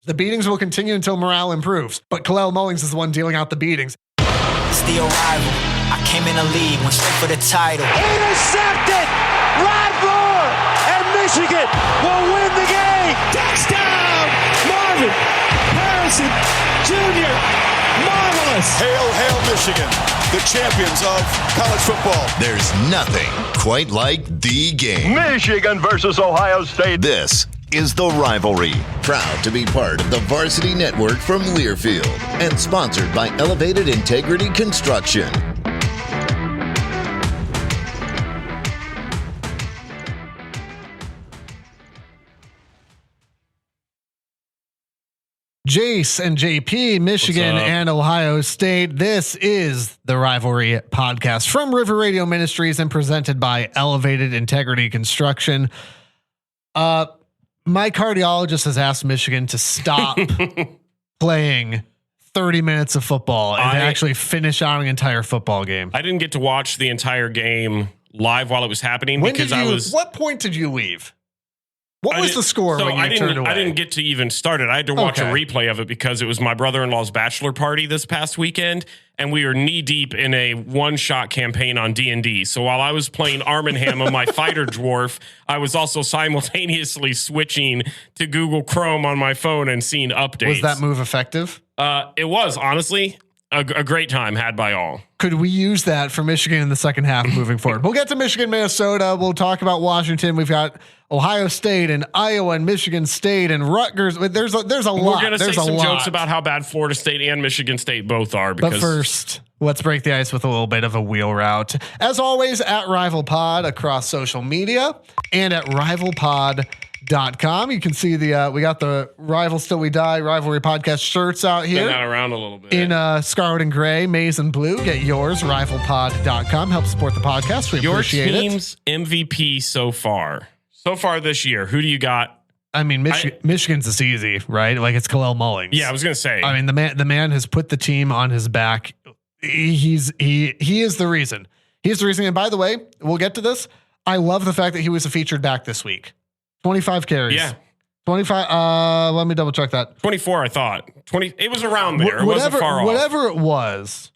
The beatings will continue until morale improves, but Kalel Mullings is the one dealing out the beatings. It's the arrival. I came in the league, went straight for the title. Intercepted! Rod Moore! And Michigan will win the game! Touchdown! Marvin Harrison Jr. Marvelous! Hail, hail, Michigan, the champions of college football. There's nothing quite like the game. Michigan versus Ohio State. This is The Rivalry, proud to be part of the Varsity Network from Learfield and sponsored by Elevated Integrity Construction. Jace and JP, Michigan and Ohio State. This is the Rivalry podcast from River Radio Ministries and presented by Elevated Integrity Construction. My cardiologist has asked Michigan to stop playing 30 minutes of football and to actually finish out an entire football game. I didn't get to watch the entire game live while it was happening What point did you leave? What was the score when you turned away? I didn't get to even start it. I had to watch a replay of it because it was my brother-in-law's bachelor party this past weekend, and we were knee-deep in a one-shot campaign on D&D. So while I was playing Armingham on my fighter dwarf, I was also simultaneously switching to Google Chrome on my phone and seeing updates. Was that move effective? It was, honestly, a great time had by all. Could we use that for Michigan in the second half moving forward? We'll get to Michigan, Minnesota. We'll talk about Washington. We've got Ohio State and Iowa and Michigan State and Rutgers. There's a lot. We're going to say some jokes about how bad Florida State and Michigan State both are. But first, let's break the ice with a little bit of a wheel route. As always, at Rival Pod across social media and at rivalpod.com. You can see we got the Rival Still We Die Rivalry Podcast shirts out here. Spin that around a little bit. In scarlet and gray, maize and blue. Get yours, rivalpod.com. Help support the podcast. We appreciate it. Your team's MVP so far this year, who do you got? I mean, Michigan's is easy, right? Like it's Kalel Mullings. Yeah, I was going to say. I mean, the man has put the team on his back. He is the reason. He's the reason. And by the way, we'll get to this. I love the fact that he was a featured back this week. 25 carries. Yeah. 25. Let me double check that. 24, I thought. 20. It was around there. It wasn't far off. Whatever it was,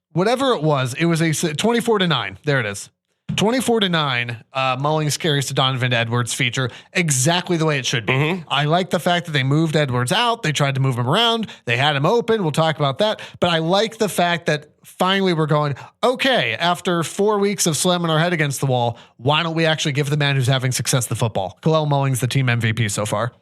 it was a 24-9. There it is. 24-9. Mullings carries to Donovan Edwards feature exactly the way it should be. Mm-hmm. I like the fact that they moved Edwards out. They tried to move him around. They had him open. We'll talk about that. But I like the fact that finally we're going, okay, after 4 weeks of slamming our head against the wall, why don't we actually give the man who's having success the football? Kalel Mullings, the team MVP so far.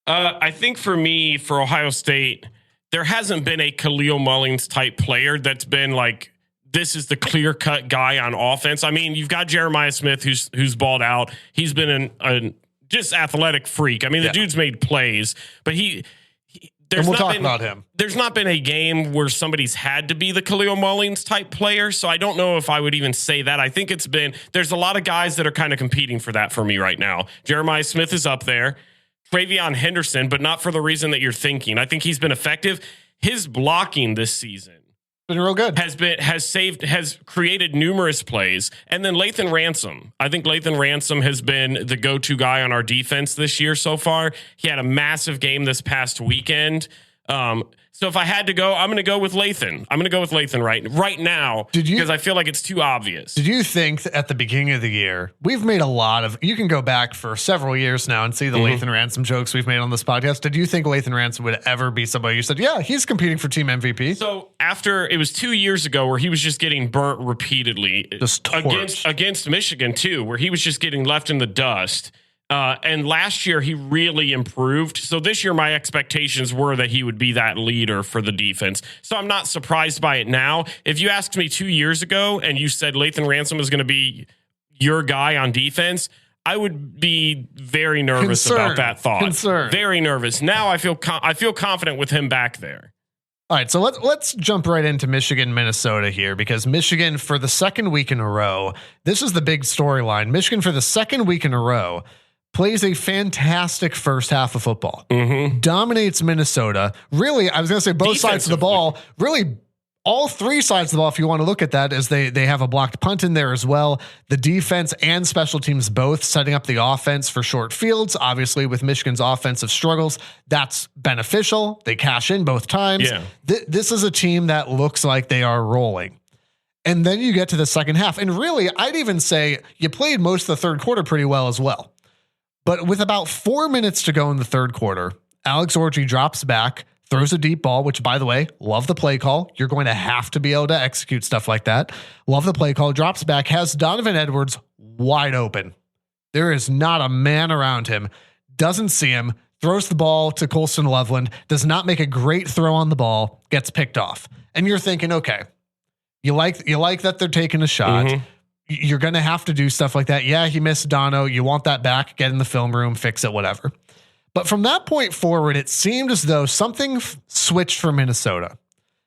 I think for me, for Ohio State, there hasn't been a Kalel Mullings type player that's been like, this is the clear-cut guy on offense. I mean, you've got Jeremiah Smith, who's balled out. He's been an just athletic freak. I mean, the dude's made plays, but we'll talk about him. There's not been a game where somebody's had to be the Kalel Mullings type player, so I don't know if I would even say that. I think there's a lot of guys that are kind of competing for that for me right now. Jeremiah Smith is up there. Travion Henderson, but not for the reason that you're thinking. I think he's been effective. His blocking this season been real good. Has created numerous plays. And then Lathan Ransom. I think Lathan Ransom has been the go-to guy on our defense this year so far. He had a massive game this past weekend. So if I had to go, I'm going to go with Lathan. I'm going to go with Lathan right now because I feel like it's too obvious. Did you think that at the beginning of the year, we've made a lot of, you can go back for several years now and see the Lathan Ransom jokes we've made on this podcast. Did you think Lathan Ransom would ever be somebody you said, yeah, he's competing for team MVP? So after, it was 2 years ago where he was just getting burnt repeatedly against Michigan too, where he was just getting left in the dust. And last year he really improved. So this year my expectations were that he would be that leader for the defense. So I'm not surprised by it now. If you asked me 2 years ago and you said Lathan Ransom is going to be your guy on defense, I would be very nervous about that thought. Very nervous. Now I feel confident with him back there. All right, so let's jump right into Michigan, Minnesota here, because Michigan for the second week in a row, this is the big storyline. Michigan for the second week in a row plays a fantastic first half of football, dominates Minnesota. Really, I was going to say both sides of the ball, really all three sides of the ball, if you want to look at that, is they have a blocked punt in there as well. The defense and special teams both setting up the offense for short fields. Obviously, with Michigan's offensive struggles, that's beneficial. They cash in both times. Yeah. This is a team that looks like they are rolling. And then you get to the second half. And really, I'd even say you played most of the third quarter pretty well as well. But with about 4 minutes to go in the third quarter, Alex Orji drops back, throws a deep ball, which, by the way, love the play call. You're going to have to be able to execute stuff like that. Love the play call. Drops back, has Donovan Edwards wide open. There is not a man around him. Doesn't see him. Throws the ball to Colston Loveland. Does not make a great throw on the ball. Gets picked off. And you're thinking, okay, you like that they're taking a shot. Mm-hmm. You're going to have to do stuff like that. Yeah, he missed Dono. You want that back. Get in the film room. Fix it. Whatever. But from that point forward, it seemed as though something switched for Minnesota,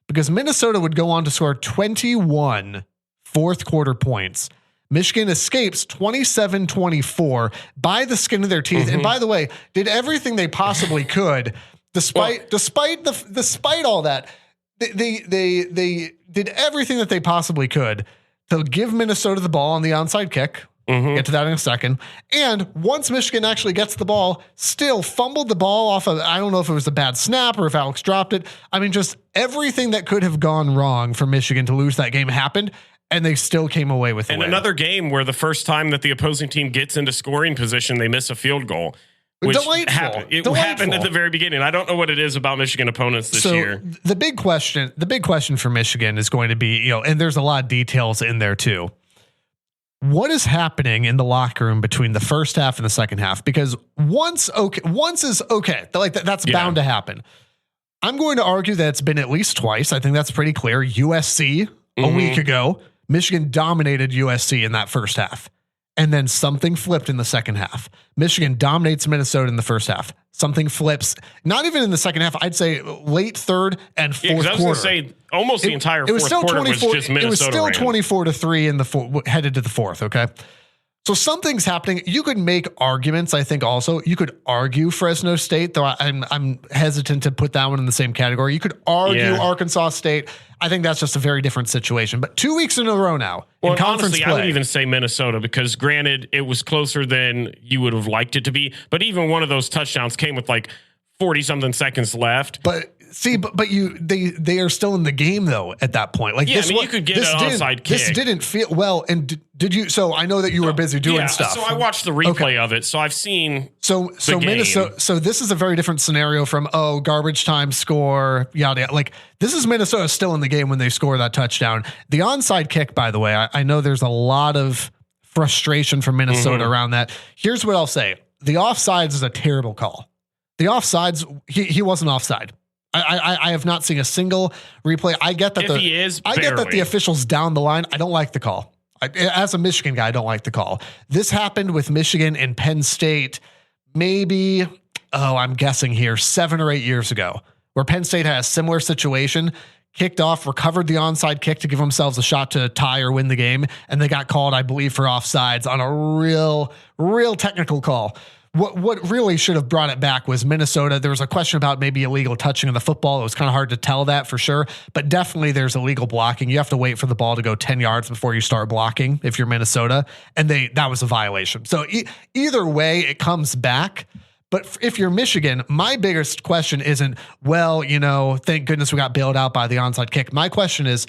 because Minnesota would go on to score 21 fourth quarter points. Michigan escapes 27-24 by the skin of their teeth. And by the way, did everything they possibly could, despite all that, they did everything that they possibly could to give Minnesota the ball on the onside kick. Get to that in a second. And once Michigan actually gets the ball, still fumbled the ball off of, I don't know if it was a bad snap or if Alex dropped it. I mean, just everything that could have gone wrong for Michigan to lose that game happened, and they still came away with the win. Another game where the first time that the opposing team gets into scoring position, they miss a field goal. Which happened. It happened at the very beginning. I don't know what it is about Michigan opponents this year. The big question for Michigan is going to be, and there's a lot of details in there too. What is happening in the locker room between the first half and the second half? Because once is okay. Like that's bound to happen. I'm going to argue that it's been at least twice. I think that's pretty clear. USC a week ago, Michigan dominated USC in that first half. And then something flipped in the second half. Michigan dominates Minnesota in the first half. Something flips, not even in the second half. I'd say late third and fourth quarter. I was going to say almost the entire fourth quarter was just Minnesota. It was still 24-3 in the headed to the fourth. Okay. So something's happening. You could make arguments. I think also you could argue Fresno State, though I'm hesitant to put that one in the same category. You could argue Arkansas State. I think that's just a very different situation. But 2 weeks in a row now in conference honestly, play, I would even say Minnesota, because granted, it was closer than you would have liked it to be. But even one of those touchdowns came with like 40 something seconds left. But they are still in the game though at that point. Like, yeah, I mean, you could get an onside kick. This didn't feel well. And did you? So I know that you were busy doing stuff. So I watched the replay of it. So I've seen. So Minnesota. So this is a very different scenario from garbage time score, yada yada. Like, this is Minnesota still in the game when they score that touchdown. The onside kick, by the way, I know there's a lot of frustration from Minnesota around that. Here's what I'll say: the offsides is a terrible call. The offsides, he wasn't offside. I have not seen a single replay. I get that I get that the officials down the line. I don't like the call. As a Michigan guy, I don't like the call. This happened with Michigan and Penn State, maybe, I'm guessing here, 7 or 8 years ago, where Penn State had a similar situation, kicked off, recovered the onside kick to give themselves a shot to tie or win the game, and they got called, I believe, for offsides on a real technical call. What really should have brought it back was Minnesota. There was a question about maybe illegal touching of the football. It was kind of hard to tell that for sure, but definitely there's illegal blocking. You have to wait for the ball to go 10 yards before you start blocking if you're Minnesota, and that was a violation. So either way, it comes back. But if you're Michigan, my biggest question isn't, thank goodness we got bailed out by the onside kick. My question is,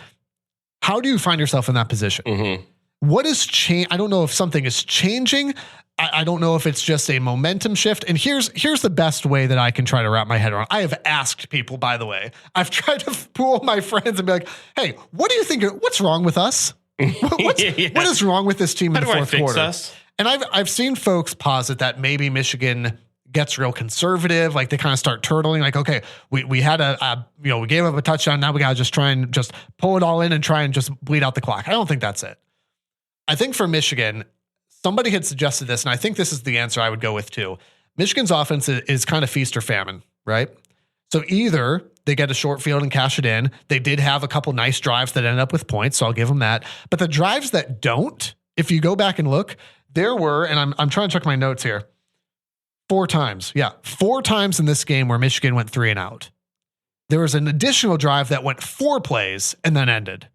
how do you find yourself in that position? What is change? I don't know if something is changing. I don't know if it's just a momentum shift. And here's the best way that I can try to wrap my head around. I have asked people, by the way, I've tried to fool my friends and be like, hey, what do you think? What's wrong with us? What is wrong with this team in the fourth quarter? Us? And I've seen folks posit that maybe Michigan gets real conservative. Like, they kind of start turtling. Like, okay, we had we gave up a touchdown. Now we got to just try and just pull it all in and try and just bleed out the clock. I don't think that's it. I think for Michigan, somebody had suggested this, and I think this is the answer I would go with too. Michigan's offense is kind of feast or famine, right? So either they get a short field and cash it in. They did have a couple nice drives that end up with points, so I'll give them that. But the drives that don't, if you go back and look, there were, and I'm trying to check my notes here, 4 times. Yeah, 4 times in this game where Michigan went 3 and out. There was an additional drive that went 4 plays and then ended.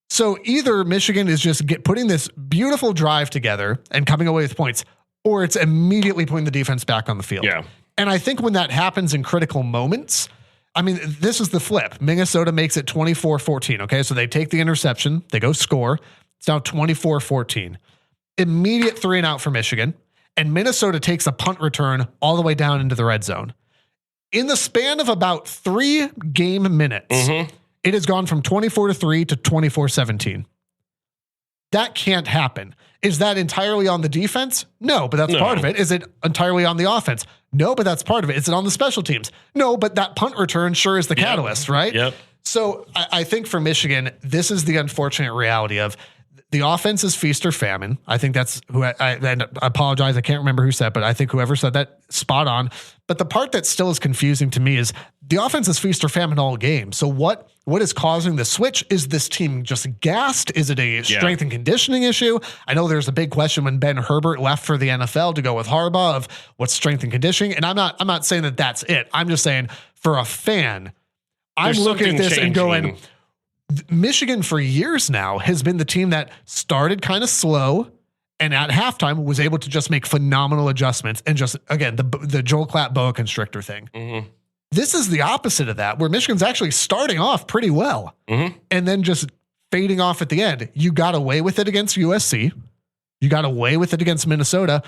So either Michigan is just putting this beautiful drive together and coming away with points, or it's immediately putting the defense back on the field. Yeah. And I think when that happens in critical moments, I mean, this is the flip. Minnesota makes it 24-14. Okay. So they take the interception, they go score. It's now 24-14. Immediate 3-and-out for Michigan. And Minnesota takes a punt return all the way down into the red zone. In the span of about 3 game minutes, it has gone from 24-3 to 24-17. That can't happen. Is that entirely on the defense? No, but that's part of it. Is it entirely on the offense? No, but that's part of it. Is it on the special teams? No, but that punt return sure is the catalyst, right? Yep. So I think for Michigan, this is the unfortunate reality of the offense is feast or famine. I think that's who and I apologize. I can't remember who said, but I think whoever said that spot on. But the part that still is confusing to me is the offense is feast or famine all game. So what is causing the switch? Is this team just gassed? Is it a strength and conditioning issue? I know there's a big question when Ben Herbert left for the NFL to go with Harbaugh of what's strength and conditioning. And I'm not saying that that's it. I'm just saying for a fan, I'm looking at this and going, Michigan for years now has been the team that started kind of slow and at halftime was able to just make phenomenal adjustments and just, again, the Joel Klatt boa constrictor thing. This is the opposite of that, where Michigan's actually starting off pretty well and then just fading off at the end. You got away with it against USC. You got away with it against Minnesota.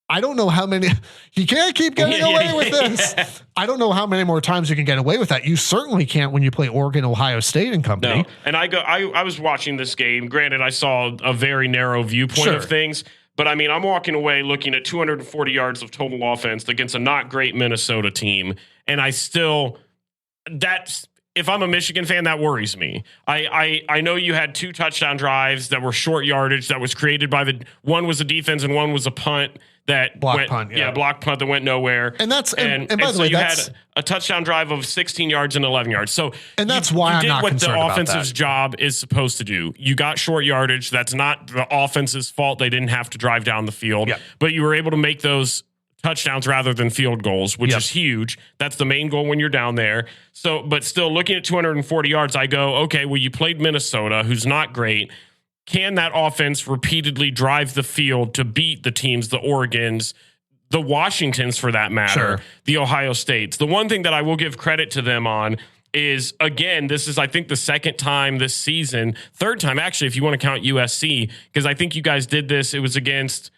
I don't know how many, you can't keep getting away with this. I don't know how many more times you can get away with that. You certainly can't when you play Oregon, Ohio State and company. No. And I was watching this game. Granted, I saw a very narrow viewpoint of things, but I mean, I'm walking away looking at 240 yards of total offense against a not great Minnesota team. And I still, if I'm a Michigan fan, that worries me. I know you had 2 touchdown drives that were short yardage that was created by one was a defense and one was a punt that block punt that went nowhere. And that's and by the way, you had a touchdown drive of 16 yards and 11 yards. So that's why I'm not concerned about that. What the offensive's job is supposed to do. You got short yardage. That's not the offense's fault. They didn't have to drive down the field, but you were able to make those touchdowns rather than field goals, which is huge. That's the main goal when you're down there. So, but still looking at 240 yards, I go, okay, well, you played Minnesota, who's not great. Can that offense repeatedly drive the field to beat the teams, the Oregons, the Washingtons for that matter, the Ohio States? The one thing that I will give credit to them on is, again, this is, I think, the second time this season, third time, actually, if you want to count USC, because I think you guys did this. It was against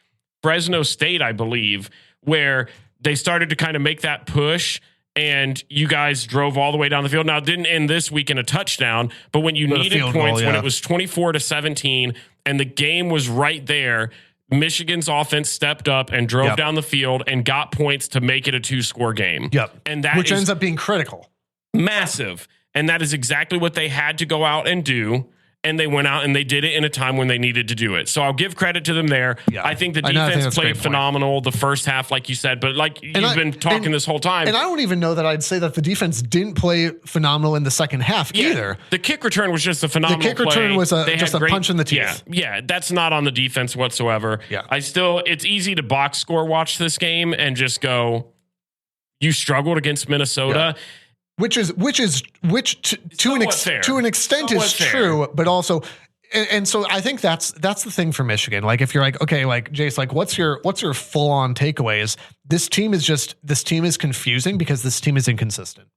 Fresno State, I believe, where they started to kind of make that push and you guys drove all the way down the field. Now, it didn't end this week in a touchdown, but when you needed points, when it was 24-17 and the game was right there, Michigan's offense stepped up and drove down the field and got points to make it a 2-score game. And that which ends up being critical. Massive. And that is exactly what they had to go out and do. And they went out and they did it in a time when they needed to do it. So I'll give credit to them there. I think the defense played phenomenal the first half, like you said, but like you've been talking this whole time. And I don't even know that I'd say that the defense didn't play phenomenal in the second half either. The kick return was just a phenomenal play. The kick return was just a punch in the teeth. Yeah, that's not on the defense whatsoever. It's easy to box score watch this game and just go, you struggled against Minnesota. Which to an extent is true, but also, and so I think that's the thing for Michigan. Like if you're like, okay, like Jace, like what's your full on takeaways? This team is confusing because this team is inconsistent.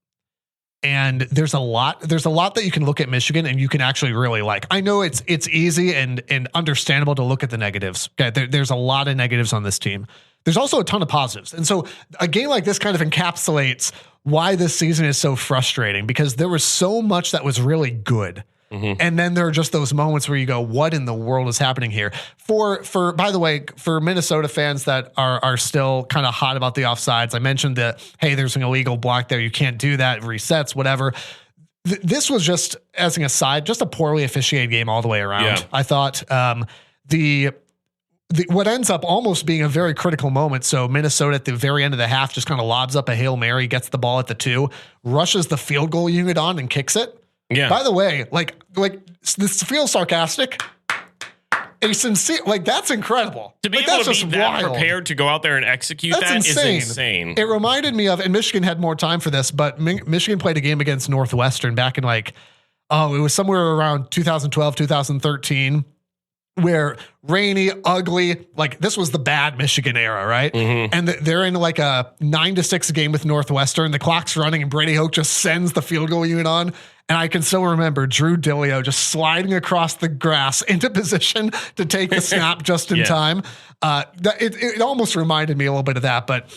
And there's a lot that you can look at Michigan and you can actually really like. I know it's easy and understandable to look at the negatives. Okay, there's a lot of negatives on this team. There's also a ton of positives. And so a game like this kind of encapsulates why this season is so frustrating, because there was so much that was really good. And then there are just those moments where you go, what in the world is happening here? By the way, for Minnesota fans that are still kind of hot about the offsides, I mentioned that, hey, there's an illegal block there. You can't do that. Resets, whatever. This was just, as an aside, just a poorly officiated game all the way around. I thought what ends up almost being a very critical moment. So Minnesota at the very end of the half just kind of lobs up a Hail Mary, gets the ball at the 2, rushes the field goal unit on and kicks it. By the way, like this feels sarcastic. a sincere, like that's incredible. To be like, able that's to be just that wild. prepared to go out there and execute That's is insane. It reminded me of, and Michigan had more time for this, but Michigan played a game against Northwestern back in it was somewhere around 2012, 2013. Where rainy, ugly, like this was the bad Michigan era, right? Mm-hmm. And they're in like a 9-6 game with Northwestern. The clock's running and Brady Hoke just sends the field goal unit on. And I can still remember Drew Dillio just sliding across the grass into position to take the snap just in time. It almost reminded me a little bit of that, but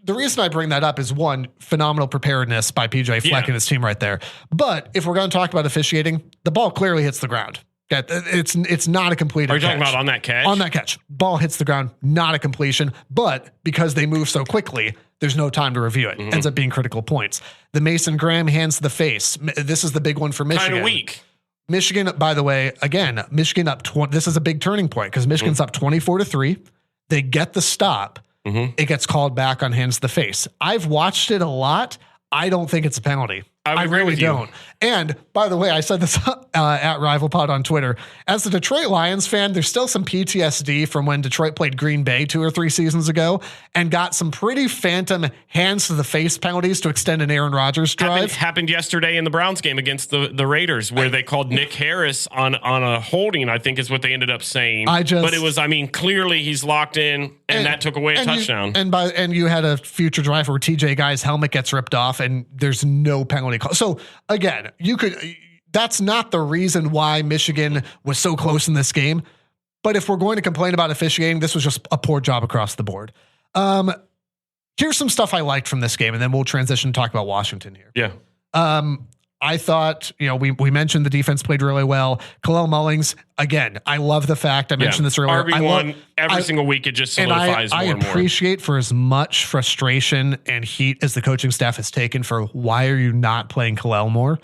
the reason I bring that up is one, phenomenal preparedness by PJ Fleck and his team right there. But if we're going to talk about officiating, the ball clearly hits the ground. It's not a completed catch. Are you talking about on that catch? On that catch. Ball hits the ground, not a completion, but because they move so quickly, there's no time to review it. Ends up being critical points. The Mason Graham hands to the face. This is the big one for Michigan. Kind of weak. Michigan, by the way, again, Michigan up 20. This is a big turning point because Michigan's up 24-3. They get the stop. It gets called back on hands to the face. I've watched it a lot. I don't think it's a penalty. I really don't. And by the way, I said this at RivalPod on Twitter. As a Detroit Lions fan, there's still some PTSD from when Detroit played Green Bay 2 or 3 seasons ago and got some pretty phantom hands to the face penalties to extend an Aaron Rodgers drive. Happened yesterday in the Browns game against the Raiders, where they called Nick Harris on a holding, I think is what they ended up saying. But it was, clearly he's locked in, and that took away a touchdown. And you had a future drive where TJ Guy's helmet gets ripped off, and there's no penalty call. So again, that's not the reason why Michigan was so close in this game. But if we're going to complain about officiating, this was just a poor job across the board. Here's some stuff I liked from this game, and then we'll transition and talk about Washington here. Yeah. I thought, we mentioned the defense played really well. Kalel Mullings, again, I love the fact, I mentioned this earlier. RB1 every single week, it just solidifies more and more. I appreciate for as much frustration and heat as the coaching staff has taken for why are you not playing Kalel more?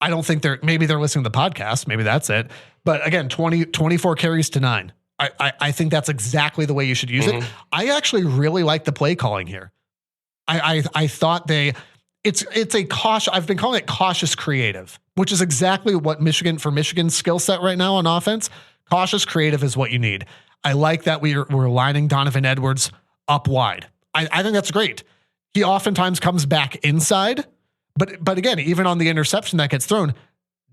I don't think maybe they're listening to the podcast. Maybe that's it. But again, 24 carries to 9. I think that's exactly the way you should use it. I actually really like the play calling here. I thought it's a cautious, I've been calling it cautious creative, which is exactly what Michigan's skill set right now on offense. Cautious creative is what you need. I like that we're lining Donovan Edwards up wide. I think that's great. He oftentimes comes back inside, but again, even on the interception that gets thrown,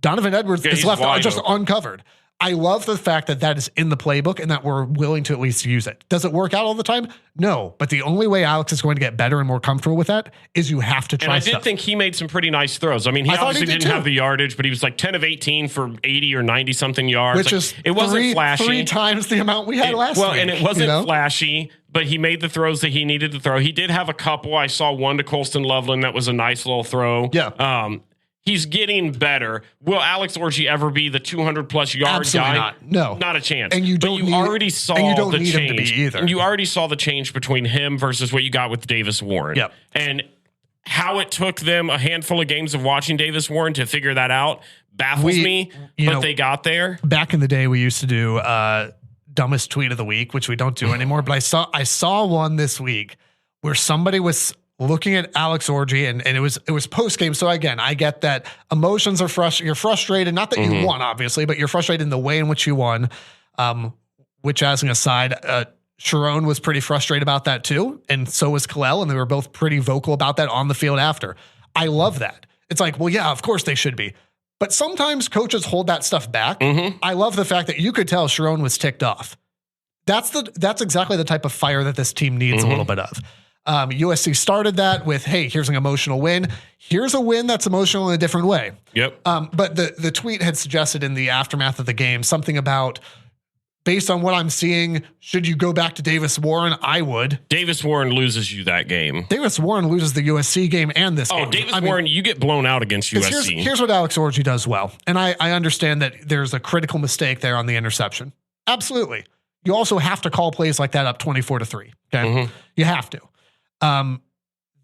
Donovan Edwards is left just uncovered. I love the fact that is in the playbook and that we're willing to at least use it. Does it work out all the time? No, but the only way Alex is going to get better and more comfortable with that is you have to try. And I did think he made some pretty nice throws. I mean, he obviously didn't have the yardage, but he was like 10 of 18 for 80 or 90 something yards. Which is it wasn't flashy. 3 times the amount we had last week. And it wasn't flashy, but he made the throws that he needed to throw. He did have a couple. I saw one to Colston Loveland that was a nice little throw. Yeah. He's getting better. Will Alex Orji ever be the 200+ yard Absolutely guy? Not. No, not a chance. And you don't. But you already saw the change. Him to be either. And you already saw the change between him versus what you got with Davis Warren. Yep. And how it took them a handful of games of watching Davis Warren to figure that out baffles me. But they got there. Back in the day, we used to do dumbest tweet of the week, which we don't do anymore. But I saw one this week where somebody was looking at Alex Orji and it was post game. So again, I get that emotions are you're frustrated. Not that you won, obviously, but you're frustrated in the way in which you won. Which, as an aside, Sharon was pretty frustrated about that too, and so was Kalel, and they were both pretty vocal about that on the field after. I love that. It's like, well, yeah, of course they should be, but sometimes coaches hold that stuff back. I love the fact that you could tell Sharon was ticked off. That's exactly the type of fire that this team needs a little bit of. USC started that with, hey, here's an emotional win. Here's a win that's emotional in a different way. Yep. But the tweet had suggested in the aftermath of the game something about, based on what I'm seeing, should you go back to Davis Warren? I would. Davis Warren loses you that game. Davis Warren loses the USC game and this game. Davis Warren, you get blown out against USC. Here's what Alex Orji does well. And I understand that there's a critical mistake there on the interception. Absolutely. You also have to call plays like that up 24-3. Okay. You have to.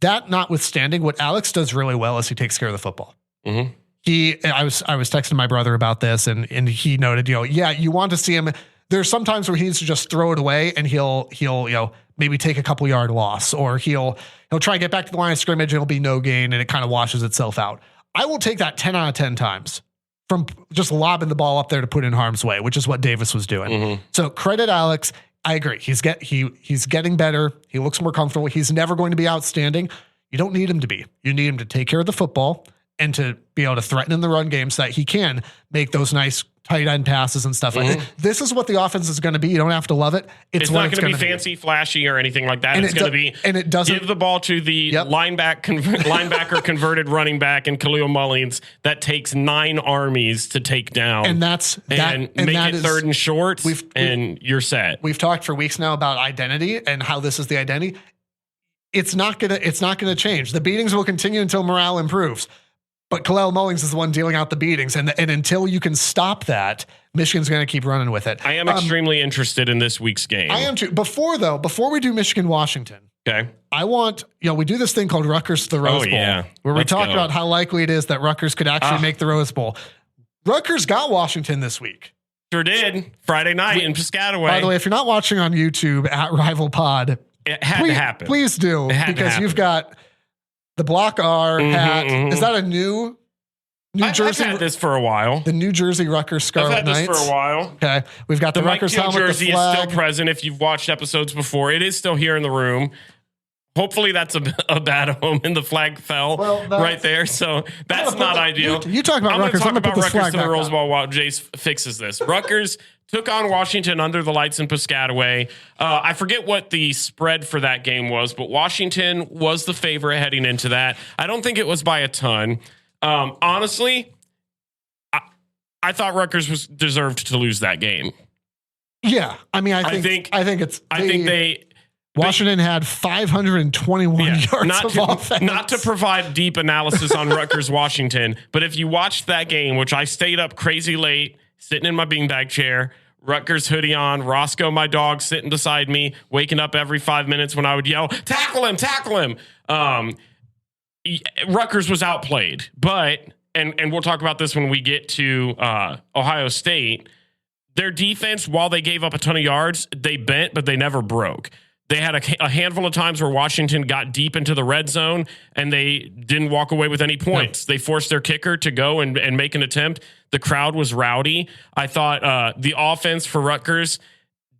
That notwithstanding, what Alex does really well is he takes care of the football. I was texting my brother about this and he noted, you want to see him. There's some times where he needs to just throw it away and he'll maybe take a couple yard loss, or he'll try to get back to the line of scrimmage. It'll be no gain and it kind of washes itself out. I will take that 10 out of 10 times from just lobbing the ball up there to put in harm's way, which is what Davis was doing. So credit Alex. I agree. He's getting better. He looks more comfortable. He's never going to be outstanding. You don't need him to be. You need him to take care of the football and to be able to threaten in the run game so that he can make those nice tight end passes and stuff like that. This is what the offense is going to be. You don't have to love it. It's not going to be fancy, flashy, or anything like that. And it's going to be, and it doesn't give the ball to the linebacker converted running back in Kalel Mullings that takes 9 armies to take down. And that's and make it third and short, and you're set. We've talked for weeks now about identity and how this is the identity. It's not gonna change. The beatings will continue until morale improves. But Kalel Mullings is the one dealing out the beatings. And until you can stop that, Michigan's going to keep running with it. I am extremely interested in this week's game. I am too. Before we do Michigan-Washington, okay, I want, we do this thing called Rutgers to the Rose Bowl, where we talk about how likely it is that Rutgers could actually make the Rose Bowl. Rutgers got Washington this week. Sure did. Friday night in Piscataway. By the way, if you're not watching on YouTube at Rival Pod, it had to happen. Please do, because you've got the Block R hat. Is that a New Jersey? I've had this for a while. The New Jersey Rutgers Scarlet Knights. I've had this for a while. Okay. We've got the Rutgers helmet, jersey the flag. is still present. If you've watched episodes before, it is still here in the room. Hopefully that's a bad home and the flag fell right there. So that's not ideal. You talk about Rutgers. I'm going to talk about Rutgers to the Rose Bowl while Jace fixes this. Rutgers took on Washington under the lights in Piscataway. I forget what the spread for that game was, but Washington was the favorite heading into that. I don't think it was by a ton. Honestly, I thought Rutgers deserved to lose that game. Yeah. I mean, I think Washington had 521 yards of offense. Not to provide deep analysis on Rutgers, Washington, but if you watched that game, which I stayed up crazy late, sitting in my beanbag chair, Rutgers hoodie on, Roscoe, my dog, sitting beside me, waking up every 5 minutes when I would yell, tackle him, tackle him. Rutgers was outplayed, but, and we'll talk about this when we get to Ohio State, their defense, while they gave up a ton of yards, they bent, but they never broke. They had a handful of times where Washington got deep into the red zone and they didn't walk away with any points. No. They forced their kicker to go and make an attempt. The crowd was rowdy. I thought the offense for Rutgers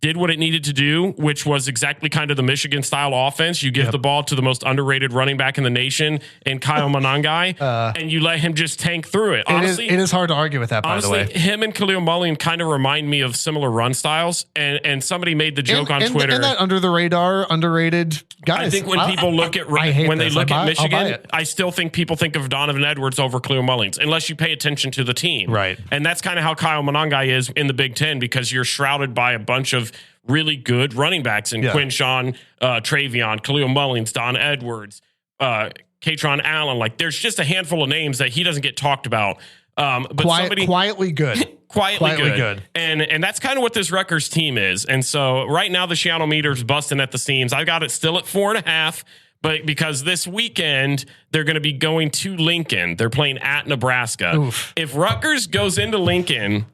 did what it needed to do, which was exactly kind of the Michigan style offense. You give the ball to the most underrated running back in the nation and Kyle Monangai, and you let him just tank through it. Honestly, it is hard to argue with that, by the way. Him and Kalel Mullings kind of remind me of similar run styles. And somebody made the joke on Twitter. And that under the radar, underrated guys. I think when people look at Michigan, I still think people think of Donovan Edwards over Kalel Mullings, unless you pay attention to the team. Right. And that's kind of how Kyle Monangai is in the Big Ten, because you're shrouded by a bunch of really good running backs in Quinshawn, Travion, Kalel Mullings, Don Edwards, Katron Allen. Like, there's just a handful of names that he doesn't get talked about. But quietly good. quietly good. And that's kind of what this Rutgers team is. And so right now the Shiano meter's busting at the seams. I got it still at 4.5. But because this weekend they're going to be going to Lincoln, they're playing at Nebraska. Oof. If Rutgers goes into Lincoln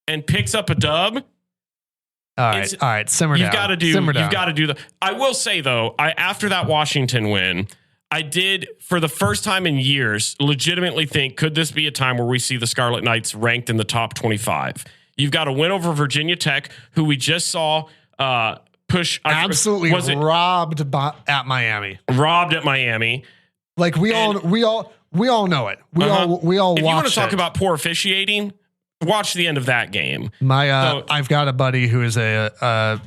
and picks up a dub, all right, simmer down. You've got to do the. I will say though, after that Washington win, I did, for the first time in years, legitimately think, could this be a time where we see the Scarlet Knights ranked in the top 25? You've got a win over Virginia Tech, who we just saw push. Absolutely robbed at Miami. Robbed at Miami. Like we all know it. We all. If you want to talk about poor officiating, watch the end of that game. I've got a buddy who is a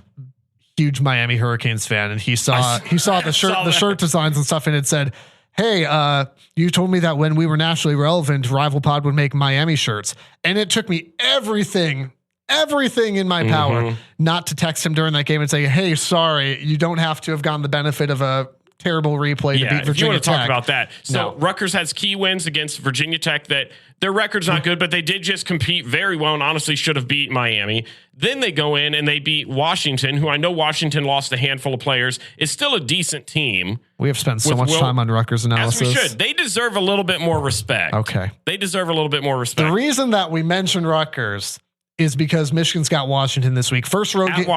huge Miami Hurricanes fan, and he saw the shirt designs and stuff, and it said, "Hey, you told me that when we were nationally relevant, Rival Pod would make Miami shirts," and it took me everything in my power not to text him during that game and say, "Hey, sorry, you don't have to have gotten the benefit of a terrible replay to beat Virginia Tech." If you want to talk about that. So Rutgers has key wins against Virginia Tech that their record's not good, but they did just compete very well and honestly should have beat Miami. Then they go in and they beat Washington, who I know Washington lost a handful of players. It's still a decent team. We have spent so much time on Rutgers analysis. As we should. They deserve a little bit more respect. Okay. They deserve a little bit more respect. The reason that we mentioned Rutgers is because Michigan's got Washington this week. First road game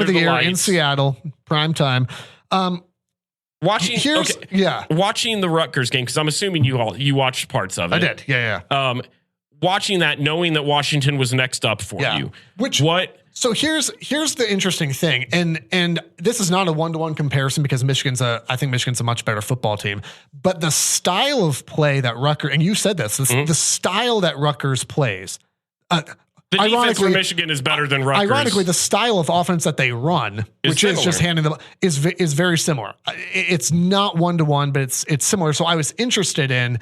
of the year in Seattle, prime time. Watching the Rutgers game, because I'm assuming you watched parts of it. I did. Yeah. watching that, knowing that Washington was next up for you. So here's the interesting thing, and this is not a 1-to-1 comparison because I think Michigan's a much better football team, but the style of play that Rutgers, and you said this, the style that Rutgers plays, the defense for Michigan is better than Rutgers. Ironically, the style of offense that they run, which is just handing them, is very similar. It's not 1-to-1, but it's similar. So I was interested in,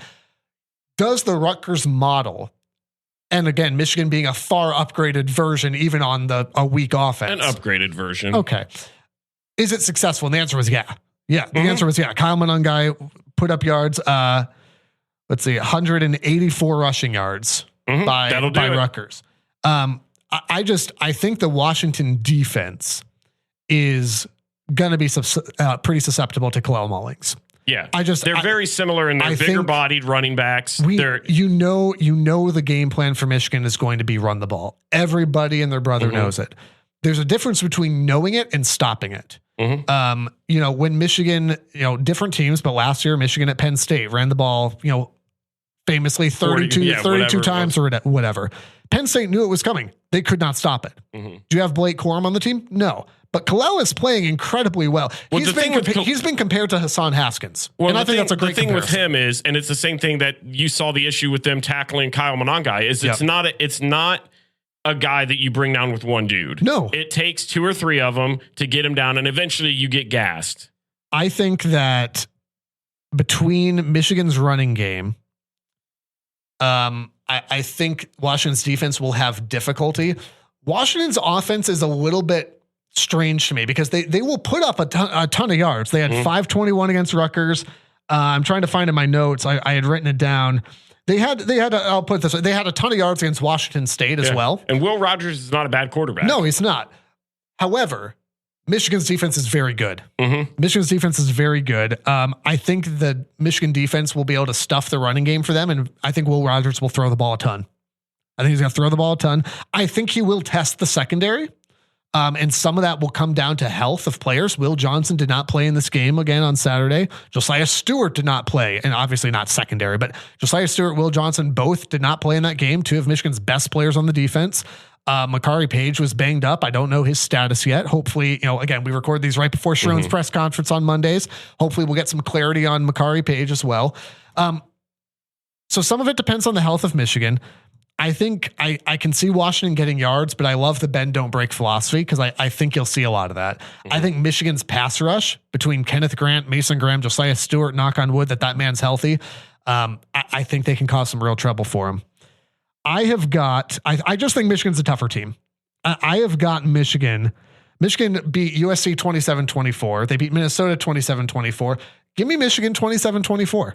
does the Rutgers model, and again, Michigan being a far upgraded version, even on a weak offense. An upgraded version. Okay. Is it successful? And the answer was yeah. Yeah. The answer was yeah. Kalel Mullings put up yards. 184 rushing yards by Rutgers. I think the Washington defense is going to be pretty susceptible to Kalel Mullings. Yeah, they're very similar in their bigger bodied running backs. You know the game plan for Michigan is going to be run the ball. Everybody and their brother knows it. There's a difference between knowing it and stopping it. When Michigan, different teams, but last year Michigan at Penn State ran the ball, famously 32 times or whatever. Penn State knew it was coming. They could not stop it. Do you have Blake Corum on the team? No. But Kalel is playing incredibly well. He's been compared to Hassan Haskins. Well, and I think that's a great thing with him is, and it's the same thing that you saw the issue with them tackling Kalel Mullings, is it's not a guy that you bring down with one dude. No. It takes 2 or 3 of them to get him down, and eventually you get gassed. I think that between Michigan's running game, I think Washington's defense will have difficulty. Washington's offense is a little bit strange to me because they will put up a ton of yards. They had 521 against Rutgers. I'm trying to find in my notes. I had written it down. I'll put it this way. They had a ton of yards against Washington State as well. And Will Rogers is not a bad quarterback. No, he's not. However, Michigan's defense is very good. Michigan's defense is very good. I think the Michigan defense will be able to stuff the running game for them. And I think Will Rogers will throw the ball a ton. I think he's going to throw the ball a ton. I think he will test the secondary. And some of that will come down to health of players. Will Johnson did not play in this game again on Saturday. Josiah Stewart did not play, and obviously not secondary, but Josiah Stewart, Will Johnson, both did not play in that game. 2 of Michigan's best players on the defense. Makari Page was banged up. I don't know his status yet. Hopefully, again, we record these right before Sharon's press conference on Mondays. Hopefully we'll get some clarity on Makari Page as well. So some of it depends on the health of Michigan. I think I can see Washington getting yards, but I love the bend don't break philosophy because I think you'll see a lot of that. I think Michigan's pass rush between Kenneth Grant, Mason Graham, Josiah Stewart, knock on wood that man's healthy. I think they can cause some real trouble for him. I just think Michigan's a tougher team. I have got Michigan. Michigan beat USC 27-24. They beat Minnesota 27-24. Give me Michigan 27-24.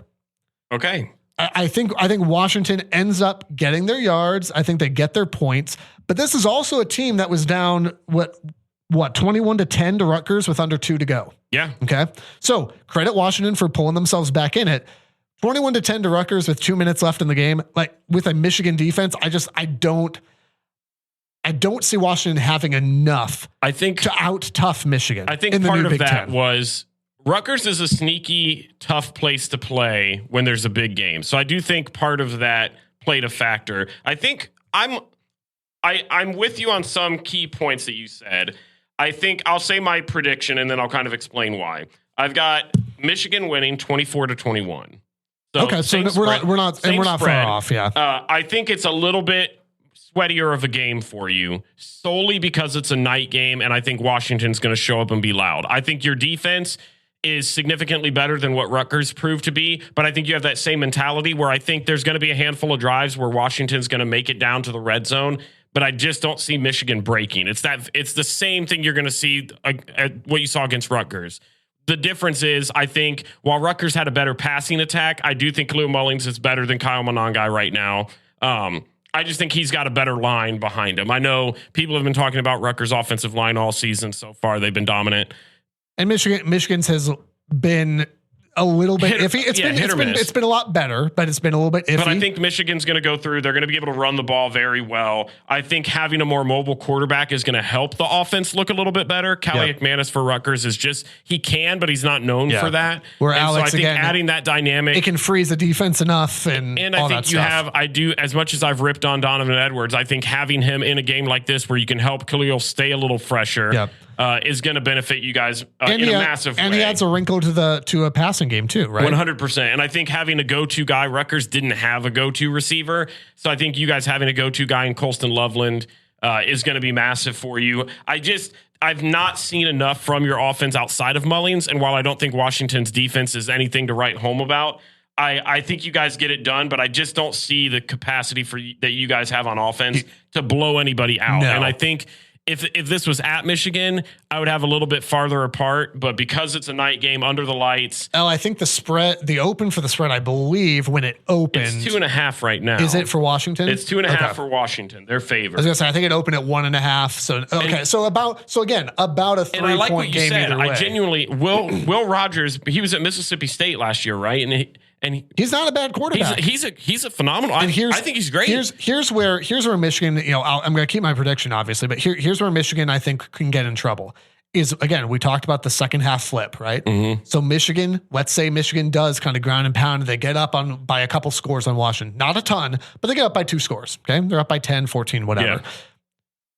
Okay. I think Washington ends up getting their yards. I think they get their points, but this is also a team that was down 21-10 to Rutgers with under 2 to go. Yeah. Okay. So credit Washington for pulling themselves back in it. 21-10 to Rutgers with 2 minutes left in the game. Like with a Michigan defense, I don't see Washington having enough. To out tough Michigan. I think part of that was Rutgers is a sneaky, tough place to play when there's a big game. So I do think part of that played a factor. I think I'm with you on some key points that you said. I think I'll say my prediction and then I'll kind of explain why. I've got Michigan winning 24-21. So okay, so we're not far off. Yeah, I think it's a little bit sweatier of a game for you solely because it's a night game, and I think Washington's going to show up and be loud. I think your defense is significantly better than what Rutgers proved to be, but I think you have that same mentality where I think there's going to be a handful of drives where Washington's going to make it down to the red zone, but I just don't see Michigan breaking. It's the same thing you're going to see at what you saw against Rutgers. The difference is, I think, while Rutgers had a better passing attack, I do think Kaleb Mullings is better than Kalel Mullings right now. I just think he's got a better line behind him. I know people have been talking about Rutgers' offensive line all season so far. They've been dominant. And Michigan's has been a little bit iffy. It's been a lot better, but it's been a little bit iffy. But I think Michigan's going to go through. They're going to be able to run the ball very well. I think having a more mobile quarterback is going to help the offense look a little bit better. Callie McManus for Rutgers is just, he can, but he's not known for that. Where Alex, so I think again, adding that dynamic, it can freeze the defense enough. And I think I do, as much as I've ripped on Donovan Edwards, I think having him in a game like this where you can help Kalel stay a little fresher is going to benefit you guys in a massive way. And he adds a wrinkle to a passing game too, right? 100%. And I think having a go-to guy, Rutgers didn't have a go-to receiver. So I think you guys having a go-to guy in Colston Loveland is going to be massive for you. I've not seen enough from your offense outside of Mullings. And while I don't think Washington's defense is anything to write home about, I think you guys get it done, but I just don't see the capacity that you guys have on offense to blow anybody out. No. And I think if this was at Michigan, I would have a little bit farther apart, but because it's a night game under the lights. I think the open for the spread, I believe when it opened. It's 2.5 right now. Is it for Washington? It's 2.5 for Washington. They're favored. I was going to say, I think it opened at 1.5. So, about a 3-point game. And I like what you said. Either way. I genuinely, Will Rogers, he was at Mississippi State last year, right? And he's not a bad quarterback. He's a phenomenal. I think he's great. Here's where Michigan. I'm going to keep my prediction, obviously, but here's where Michigan I think can get in trouble. Is again, we talked about the second half flip, right? Mm-hmm. So Michigan, let's say Michigan does kind of ground and pound. They get up by a couple scores on Washington, not a ton, but they get up by 2 scores. Okay, they're up by 10, 14, whatever. Yeah.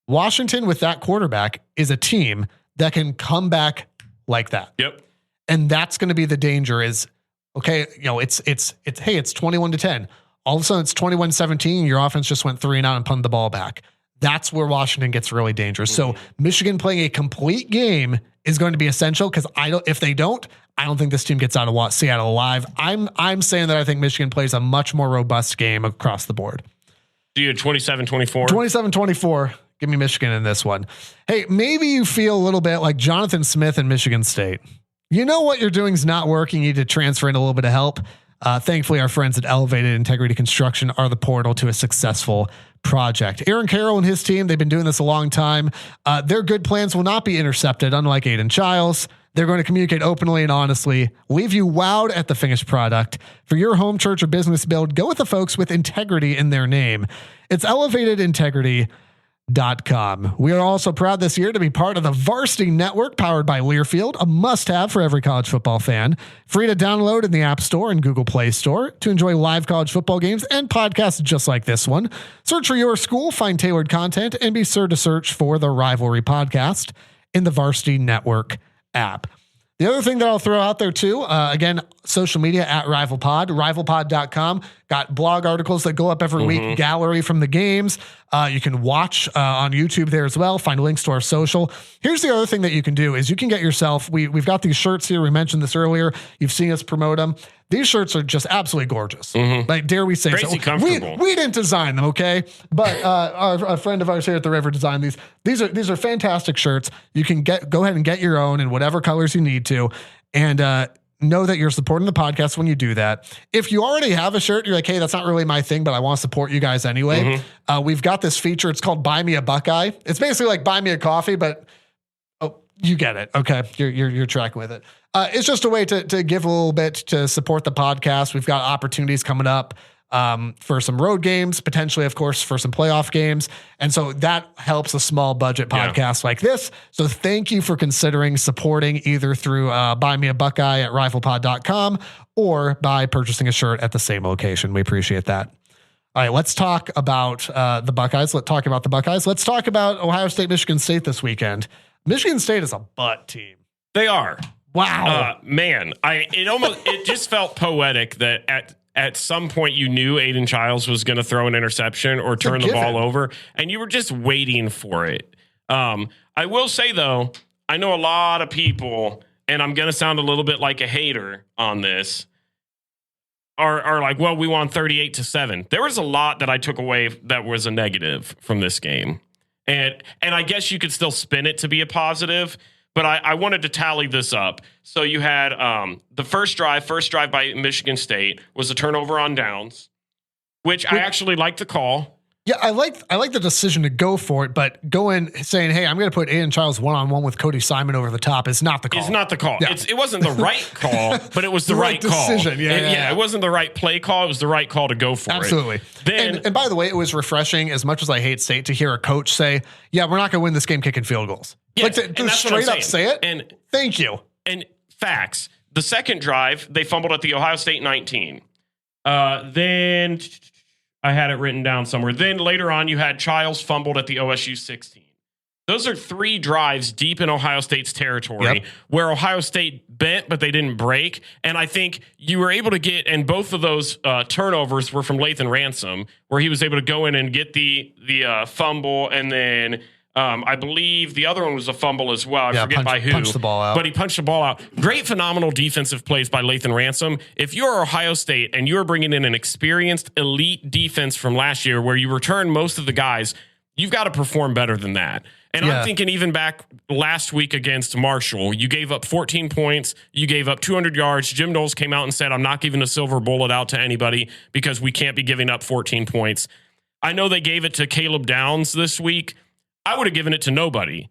Washington with that quarterback is a team that can come back like that. Yep, and that's going to be the danger. Is okay, it's 21-10. All of a sudden it's 21-17. Your offense just went 3 and out and punted the ball back. That's where Washington gets really dangerous. So Michigan playing a complete game is going to be essential because if they don't, I don't think this team gets out of Seattle alive. I'm saying that I think Michigan plays a much more robust game across the board. Do you 27-24? 27-24. Give me Michigan in this one. Hey, maybe you feel a little bit like Jonathan Smith in Michigan State. You know what you're doing is not working. You need to transfer in a little bit of help. Thankfully, our friends at Elevated Integrity Construction are the portal to a successful project. Aaron Carroll and his team, they've been doing this a long time. Their good plans will not be intercepted, unlike Aiden Childs. They're going to communicate openly and honestly, leave you wowed at the finished product. For your home, church, or business build, go with the folks with integrity in their name. It's ElevatedIntegrity.com. We are also proud this year to be part of the Varsity Network powered by Learfield, a must-have for every college football fan. Free to download in the App Store and Google Play Store to enjoy live college football games and podcasts just like this one. Search for your school, find tailored content, and be sure to search for the Rivalry Podcast in the Varsity Network app. The other thing that I'll throw out there too, again, social media at RivalPod, rivalpod.com. Got blog articles that go up every week, gallery from the games. You can watch on YouTube there as well. Find links to our social. Here's the other thing that you can do is you can get yourself, we've got these shirts here. We mentioned this earlier. You've seen us promote them. These shirts are just absolutely gorgeous. Like, dare we say crazy so. Comfortable. We didn't design them, okay? But a friend of ours here at the River designed these. These are fantastic shirts. You can go ahead and get your own in whatever colors you need to. And know that you're supporting the podcast when you do that. If you already have a shirt, you're like, hey, that's not really my thing, but I want to support you guys anyway. We've got this feature. It's called Buy Me a Buckeye. It's basically like buy me a coffee, but you get it. Okay. You're tracking with it. It's just a way to give a little bit to support the podcast. We've got opportunities coming up for some road games, potentially, of course, for some playoff games. And so that helps a small budget podcast like this. So thank you for considering supporting either through Buy Me a Buckeye at rivalpod.com or by purchasing a shirt at the same location. We appreciate that. All right, let's talk about the Buckeyes. Let's talk about the Buckeyes. Let's talk about Ohio State, Michigan State this weekend. Michigan State is a butt team. They are. Wow. Man, it just felt poetic that at some point you knew Aiden Childs was going to throw an interception or turn the ball over, and you were just waiting for it. I will say, though, I know a lot of people, and I'm going to sound a little bit like a hater on this, are like, well, we won 38-7. There was a lot that I took away that was a negative from this game. And I guess you could still spin it to be a positive, but I wanted to tally this up. So you had the first drive by Michigan State was a turnover on downs, which I actually like the call. Yeah, I like the decision to go for it, but going saying, "Hey, I'm going to put Aiden Childs one-on-one with Cody Simon over the top" is not the call. It's not the call. Yeah. It wasn't the right call, but it was the right call. Decision. Yeah. It wasn't the right play call. It was the right call to go for Absolutely. it. Then, and by the way, it was refreshing, as much as I hate State, to hear a coach say, "Yeah, we're not going to win this game kicking field goals." yes, Like to straight up say it. And thank you. And facts. The second drive, they fumbled at the Ohio State 19. Then I had it written down somewhere. Then later on, you had Childs fumbled at the OSU 16. Those are 3 drives deep in Ohio State's territory where Ohio State bent, but they didn't break. And I think you were able to get, and both of those turnovers were from Lathan Ransom, where he was able to go in and get the fumble, and then I believe the other one was a fumble as well. I forget by who. Punched the ball out. But he punched the ball out. Great, phenomenal defensive plays by Lathan Ransom. If you're Ohio State and you're bringing in an experienced elite defense from last year where you return most of the guys, you've got to perform better than that. And I'm thinking even back last week against Marshall, you gave up 14 points. You gave up 200 yards. Jim Knowles came out and said, I'm not giving a silver bullet out to anybody because we can't be giving up 14 points. I know they gave it to Caleb Downs this week. I would have given it to nobody.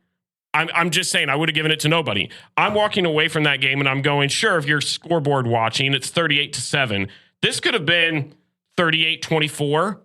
I'm just saying I would have given it to nobody. I'm walking away from that game and I'm going, sure, if you're scoreboard watching, it's 38-7. This could have been 38-24.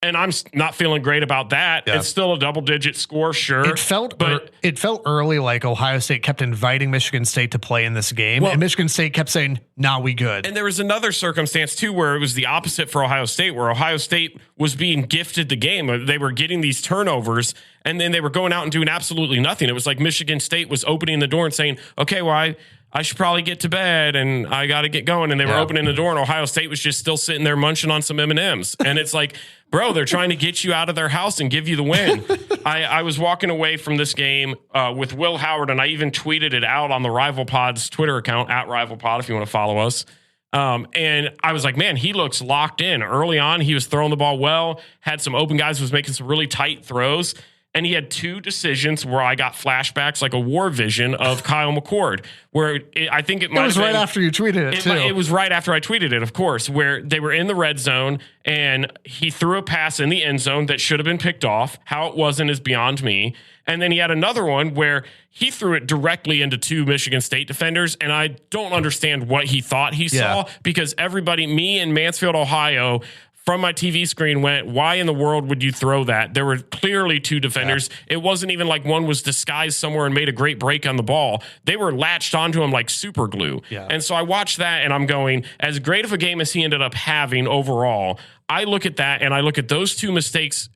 And I'm not feeling great about that. Yeah. It's still a double-digit score, sure. It felt early like Ohio State kept inviting Michigan State to play in this game, and Michigan State kept saying, "Nah, we good." And there was another circumstance too where it was the opposite for Ohio State, where Ohio State was being gifted the game. They were getting these turnovers, and then they were going out and doing absolutely nothing. It was like Michigan State was opening the door and saying, "Okay, well, I should probably get to bed and I got to get going." And they were opening the door, and Ohio State was just still sitting there munching on some M&Ms. And it's like, bro, they're trying to get you out of their house and give you the win. I was walking away from this game with Will Howard, and I even tweeted it out on the Rival Pod's Twitter account, @RivalPod, if you want to follow us. And I was like, man, he looks locked in. Early on, he was throwing the ball well, had some open guys, was making some really tight throws. And he had 2 decisions where I got flashbacks, like a war vision of Kyle McCord, where I think it might have been. It was right after you tweeted it, too. It was right after I tweeted it, of course, where they were in the red zone and he threw a pass in the end zone that should have been picked off. How it wasn't is beyond me. And then he had another one where he threw it directly into 2 Michigan State defenders. And I don't understand what he thought he saw, because everybody, me in Mansfield, Ohio, from my TV screen went, why in the world would you throw that? There were clearly 2 defenders. It wasn't even like one was disguised somewhere and made a great break on the ball. They were latched onto him like super glue. Yeah. And so I watched that and I'm going, as great of a game as he ended up having overall, I look at that and I look at those 2 mistakes,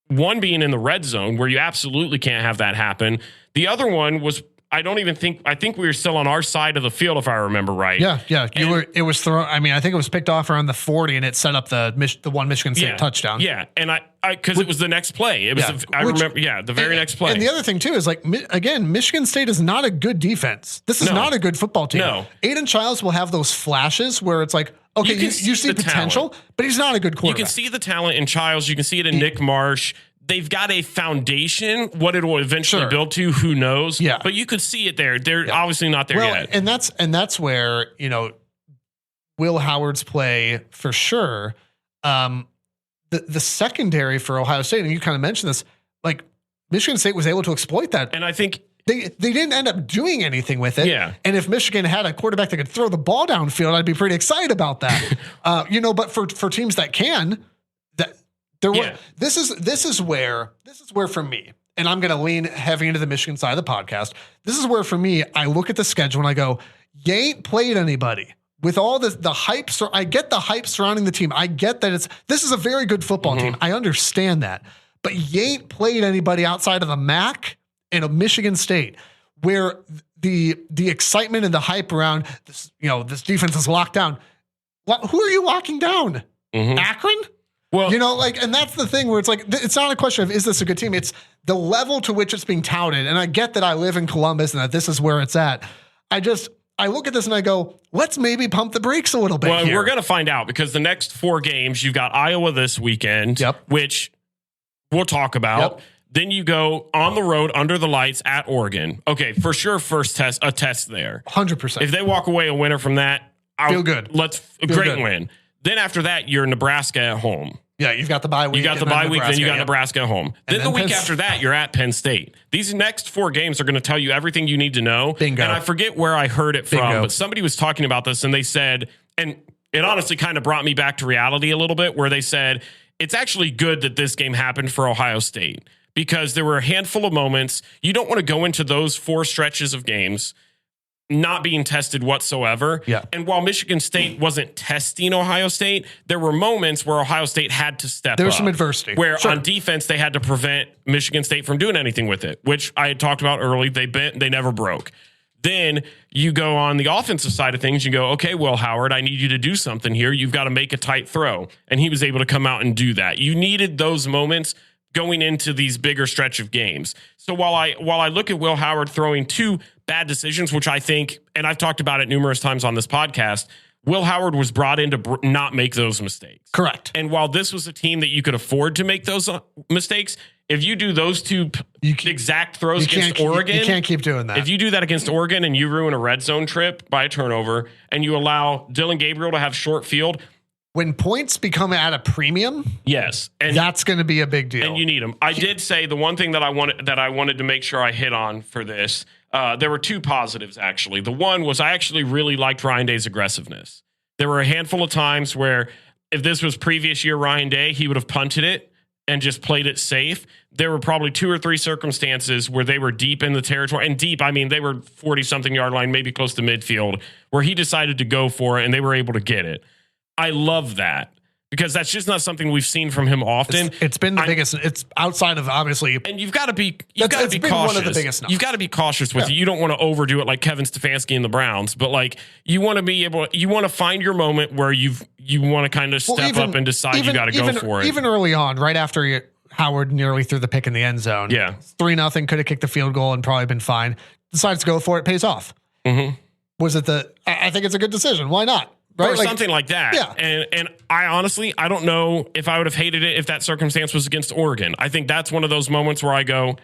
one being in the red zone where you absolutely can't have that happen. The other one was, I think we were still on our side of the field, if I remember right. Yeah. It was thrown. I mean, I think it was picked off around the 40 and it set up the one Michigan State touchdown. Yeah. And because it was the next play. It was, the very next play. And the other thing too is like, again, Michigan State is not a good defense. This is not a good football team. No. Aiden Childs will have those flashes where it's like, okay, you see potential, but he's not a good quarterback. You can see the talent in Childs. You can see it in Nick Marsh. They've got a foundation. What it will eventually build to, who knows? Yeah. But you could see it there. They're obviously not there yet. And that's where, Will Howard's play for sure. The secondary for Ohio State, and you kind of mentioned this, like Michigan State was able to exploit that. And I think they didn't end up doing anything with it. Yeah. And if Michigan had a quarterback that could throw the ball downfield, I'd be pretty excited about that. But for teams that can, this is where for me, and I'm going to lean heavy into the Michigan side of the podcast. This is where for me, I look at the schedule and I go, you ain't played anybody with all the hype. So I get the hype surrounding the team. I get that this is a very good football team. I understand that, but you ain't played anybody outside of the MAC and of Michigan State, where the excitement and the hype around this, this defense is locked down. Who are you locking down? Akron? Well, and that's the thing where it's like, it's not a question of, is this a good team? It's the level to which it's being touted. And I get that I live in Columbus and that this is where it's at. I look at this and I go, let's maybe pump the brakes a little bit. Well, we're going to find out, because the next 4 games, you've got Iowa this weekend, which we'll talk about. Then you go on the road under the lights at Oregon. Okay, for sure, a test there. 100%. If they walk away a winner from that, feel good. Great win. Then after that, you're Nebraska at home. Yeah, you've got the bye week. You got the bye week, then you got Nebraska at home. Then the week after that, you're at Penn State. These next 4 games are going to tell you everything you need to know. Bingo. And I forget where I heard it from, but somebody was talking about this, and they said, and it honestly kind of brought me back to reality a little bit, where they said, it's actually good that this game happened for Ohio State because there were a handful of moments. You don't want to go into those 4 stretches of games not being tested whatsoever. Yeah. And while Michigan State wasn't testing Ohio State, there were moments where Ohio State had to step up. There was some adversity. Where on defense, they had to prevent Michigan State from doing anything with it, which I had talked about early. They never broke. Then you go on the offensive side of things. You go, okay, Will Howard, I need you to do something here. You've got to make a tight throw. And he was able to come out and do that. You needed those moments going into these bigger stretch of games. So while I look at Will Howard throwing 2 bad decisions, which I think, and I've talked about it numerous times on this podcast, Will Howard was brought in to not make those mistakes. Correct. And while this was a team that you could afford to make those mistakes, if you do those 2 exact throws against Oregon, you can't keep doing that. If you do that against Oregon and you ruin a red zone trip by a turnover and you allow Dylan Gabriel to have short field, when points become at a premium, yes, and that's going to be a big deal. And you need them. I did say the one thing that I wanted to make sure I hit on for this. There were 2 positives actually. The one was I actually really liked Ryan Day's aggressiveness. There were a handful of times where if this was previous year Ryan Day, he would have punted it and just played it safe. There were probably 2 or 3 circumstances where they were deep in the territory, and deep, I mean, they were 40-something yard line, maybe close to midfield, where he decided to go for it and they were able to get it. I love that because that's just not something we've seen from him often. It's been the biggest. It's outside of obviously, and you've got to be cautious. One of the biggest numbers. You've got to be cautious with it. You don't want to overdo it like Kevin Stefanski and the Browns, but like you want to be able. You want to find your moment where you want to kind of step up and decide you got to go for it. Even early on, right after Howard nearly threw the pick in the end zone. Yeah, 3-0, could have kicked the field goal and probably been fine. Decides to go for it, pays off. Mm-hmm. Was it I think it's a good decision. Why not? Right? Or something like that. Yeah. And I honestly, I don't know if I would have hated it if that circumstance was against Oregon. I think that's one of those moments where I go,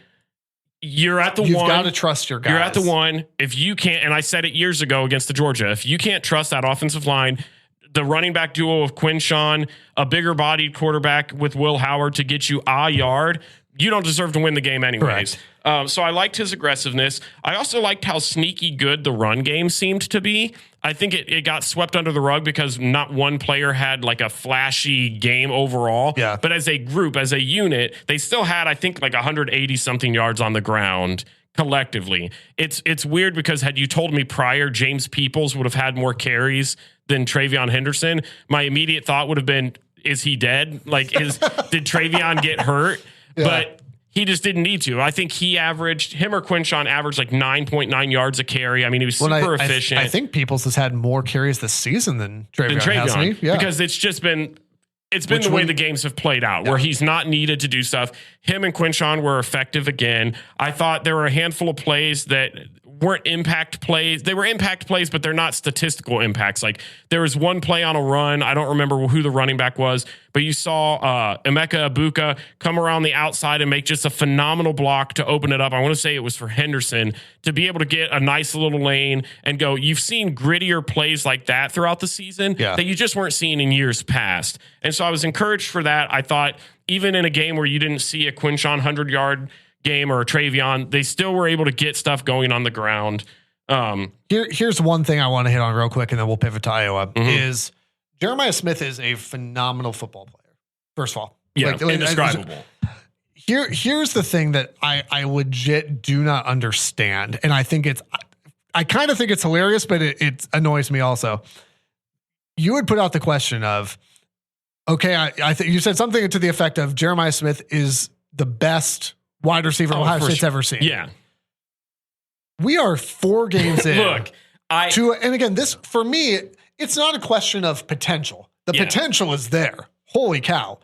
you've got to trust your guys. You're at the 1. If you can't, and I said it years ago against the Georgia, if you can't trust that offensive line, the running back duo of Quinshawn, a bigger bodied quarterback with Will Howard to get you a yard, you don't deserve to win the game anyways. So I liked his aggressiveness. I also liked how sneaky good the run game seemed to be. I think it got swept under the rug because not one player had like a flashy game overall. Yeah. But as a group, as a unit, they still had, I think, like 180 something yards on the ground collectively. It's weird because had you told me prior James Peoples would have had more carries than Travion Henderson, my immediate thought would have been, is he dead? Like, did Travion get hurt? Yeah. But he just didn't need to. I think him or Quinshawn averaged like 9.9 yards a carry. I mean, he was super efficient. I think Peoples has had more carries this season than Travion. Hasn't he? Yeah. Because it's been the way the games have played out, where he's not needed to do stuff. Him and Quinshawn were effective again. I thought there were a handful of plays that weren't impact plays. They were impact plays, but they're not statistical impacts. Like there was one play on a run. I don't remember who the running back was, but you saw Emeka Ibuka come around the outside and make just a phenomenal block to open it up. I want to say it was for Henderson to be able to get a nice little lane and go. You've seen grittier plays like that throughout the season that you just weren't seeing in years past. And so I was encouraged for that. I thought even in a game where you didn't see a Quinshawn 100-yard game or a Travion, they still were able to get stuff going on the ground. Here's one thing I want to hit on real quick, and then we'll pivot to Iowa. Is Jeremiah Smith is a phenomenal football player. First of all, indescribable. Here's the thing that I legit do not understand, and I kind of think it's hilarious, but it annoys me also. You would put out the question of, okay, I think you said something to the effect of Jeremiah Smith is the best wide receiver Ohio State's ever seen. Yeah. We are 4 games in. Look, and again, this, for me, it's not a question of potential. The potential is there. Holy cow.